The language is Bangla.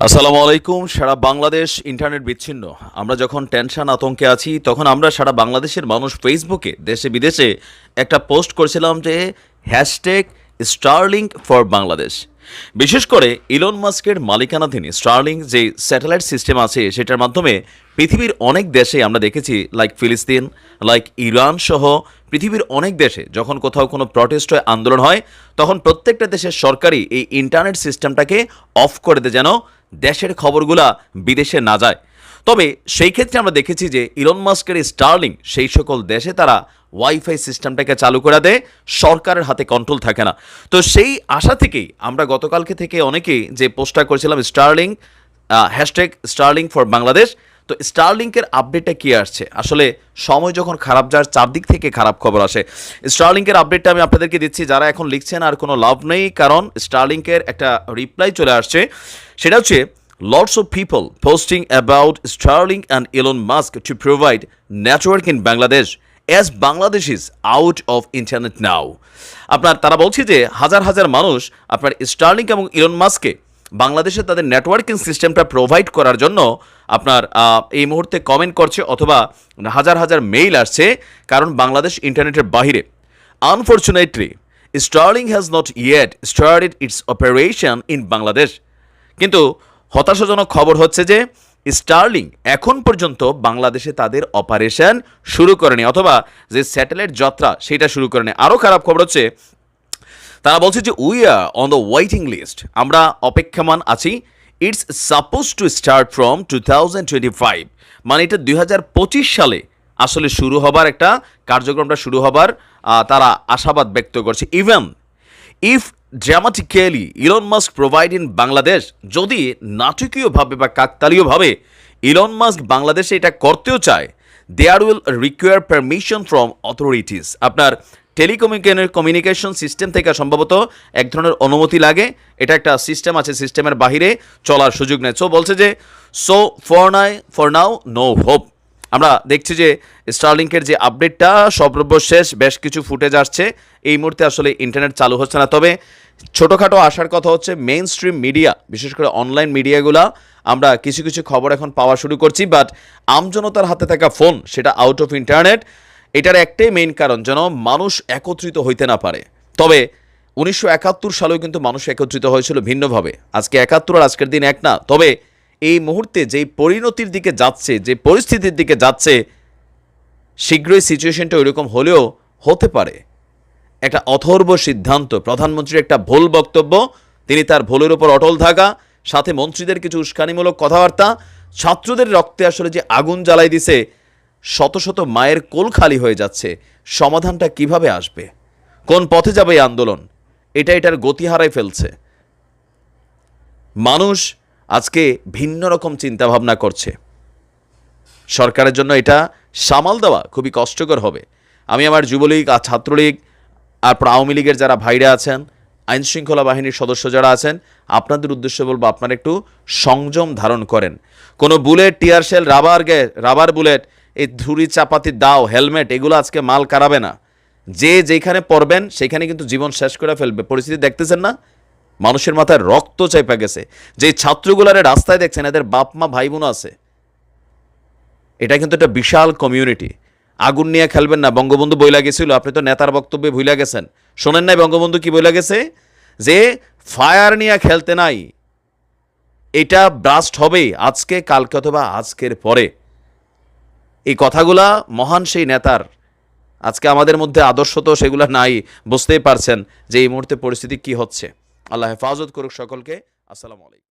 আসসালামু আলাইকুম। সারা বাংলাদেশ ইন্টারনেট বিচ্ছিন্ন। আমরা যখন টেনশন আতঙ্কে আছি তখন আমরা সারা বাংলাদেশের মানুষ ফেসবুকে দেশে বিদেশে একটা পোস্ট করছিলাম যে হ্যাশট্যাগ স্টারলিংক ফর বাংলাদেশ। বিশেষ করে ইলন মাস্কের মালিকানাধীন স্টারলিংক যে স্যাটেলাইট সিস্টেম আছে সেটার মাধ্যমে পৃথিবীর অনেক দেশে আমরা দেখেছি, লাইক ফিলিস্তিন, লাইক ইরান সহ পৃথিবীর অনেক দেশে যখন কোথাও কোনো প্রটেস্ট হয়, আন্দোলন হয়, তখন প্রত্যেকটা দেশের সরকারই এই ইন্টারনেট সিস্টেমটাকে অফ করে দেয় যেন দেশের খবরগুলা বিদেশে না যায়। তবে সেই ক্ষেত্রে আমরা দেখেছি যে ইলন মাস্কের স্টারলিংক সেই সকল দেশে তারা ওয়াইফাই সিস্টেমটাকে চালু করে দেয়, সরকারের হাতে কন্ট্রোল থাকে না। তো সেই আশা থেকেই আমরা গতকালকে থেকে অনেকেই যে পোস্টটা করেছিলাম Starlink hashtag Starlink for Bangladesh. তো স্টারলিংকের আপডেটটা কী আসছে, আসলে সময় যখন খারাপ যার চারদিক থেকে খারাপ খবর আসে। স্টারলিংকের আপডেটটা আমি আপনাদেরকে দিচ্ছি, যারা এখন লিখছেন আর কোনো লাভ নেই, কারণ স্টারলিংকের একটা রিপ্লাই চলে আসছে। সেটা হচ্ছে lots of people posting about Starlink and Elon Musk to provide network in Bangladesh as Bangladesh is out of internet now. আপনার তারা বলছে যে হাজার হাজার মানুষ আপনার স্টারলিংক এবং ইলন মাস্ককে বাংলাদেশে তাদের নেটওয়ার্কিং সিস্টেমটা প্রোভাইড করার জন্য আপনার এই মুহূর্তে কমেন্ট করছে, অথবা হাজার হাজার মেইল আসছে, কারণ বাংলাদেশ ইন্টারনেটের বাহিরে। Unfortunately Starlink has not yet started it's operation in Bangladesh. কিন্তু হতাশাজনক খবর হচ্ছে যে স্টারলিংক এখন পর্যন্ত বাংলাদেশে তাদের অপারেশন শুরু করেনি, অথবা যে স্যাটেলাইট যাত্রা সেটা শুরু করেনি। আরও খারাপ খবর হচ্ছে তারা বলছে যে we are on the waiting list, আমরা অপেক্ষমান আছি। It's suppose to start from 2025, মানে এটা 2025 সালে আসলে শুরু হবার একটা কার্যক্রমটা শুরু হবার তারা আশাবাদ ব্যক্ত করছে। Even if dramatically Elon Musk provide in Bangladesh, যদি নাটকীয়ভাবে বা কাকতালীয়ভাবে ইলন মাস্ক বাংলাদেশে এটা করতেও চায়, there will require permission from authorities. আপনার কমিউনিকেশন সিস্টেম থেকে সম্ভবত এক ধরনের অনুমতি লাগে, এটা একটা সিস্টেম আছে, সিস্টেমের বাহিরে চলার সুযোগ নেই। সো বলছে যে so for now no hope. আমরা দেখছি যে স্টারলিংকের যে আপডেটটা সর্বশেষ বেশ কিছু ফুটেজ আসছে, এই মুহূর্তে আসলে ইন্টারনেট চালু হচ্ছে না। তবে ছোটোখাটো আসার কথা হচ্ছে মেইন স্ট্রিম মিডিয়া, বিশেষ করে অনলাইন মিডিয়াগুলা আমরা কিছু কিছু খবর এখন পাওয়া শুরু করছি, বাট আমজনতার হাতে থাকা ফোন সেটা আউট অফ ইন্টারনেট। এটার একটাই মেইন কারণ যেন মানুষ একত্রিত হইতে না পারে। তবে 1971 সালেও কিন্তু মানুষ একত্রিত হয়েছিল ভিন্নভাবে, আজকে 71 আর আজকের দিন এক না। তবে এই মুহূর্তে যেই পরিণতির দিকে যাচ্ছে, যে পরিস্থিতির দিকে যাচ্ছে, শীঘ্রই সিচুয়েশনটা ওইরকম হলেও হতে পারে একটা অথর্ব সিদ্ধান্ত, প্রধানমন্ত্রীর একটা ভুল বক্তব্য, তিনি তার ভুলের উপর অটল থাকা, সাথে মন্ত্রীদের কিছু উস্কানিমূলক কথাবার্তা, ছাত্রদের রক্তে আসলে যে আগুন জ্বালাই দিছে, শত শত মায়ের কোল খালি হয়ে যাচ্ছে। সমাধানটা কিভাবে আসবে, কোন পথে যাবে এই আন্দোলন, এটার গতি হারাই ফেলছে। মানুষ আজকে ভিন্ন রকম চিন্তাভাবনা করছে। সরকারের জন্য এটা সামাল দেওয়া খুবই কষ্টকর হবে। আমি আমার যুবলীগ আর ছাত্রলীগ আর আওয়ামী লীগের যারা ভাইরা আছেন, আইনশৃঙ্খলা বাহিনীর সদস্য যারা আছেন, আপনাদের উদ্দেশ্যে বলবো আপনারা একটু সংযম ধারণ করেন। কোনো bullet, tear shell, rubber bullet, এই ধুরি চাপাতি দাও, হেলমেট, এগুলো আজকে মাল কারাবে না। যে যেখানে পড়বেন সেখানে কিন্তু জীবন শেষ করে ফেলবে। পরিস্থিতি দেখতেছেন না, মানুষের মাথায় রক্ত চাইপা গেছে। যে ছাত্রগুলারে রাস্তায় দেখছেন, এদের বাপ মা ভাই বোন আছে, এটা কিন্তু একটা বিশাল কমিউনিটি। আগুন নিয়ে খেলবেন না, বঙ্গবন্ধু বইলা গেছিল, আপনি তো নেতার বক্তব্যে ভুলে গেছেন। শোনেন নাই বঙ্গবন্ধু কি বইলা গেছে, যে ফায়ার নিয়ে খেলতে নাই, এটা ব্রাস্ট হবে আজকে, কালকে অথবা আজকের পরে। এই কথাগুলা মহান সেই নেতার। আজকে আমাদের মধ্যে আদর্শ তো সেগুলো নাই, বুঝতেই পারছেন যে এই মুহূর্তে পরিস্থিতি কি হচ্ছে। আল্লাহ হেফাজত করুক সকলকে। আসসালামু আলাইকুম।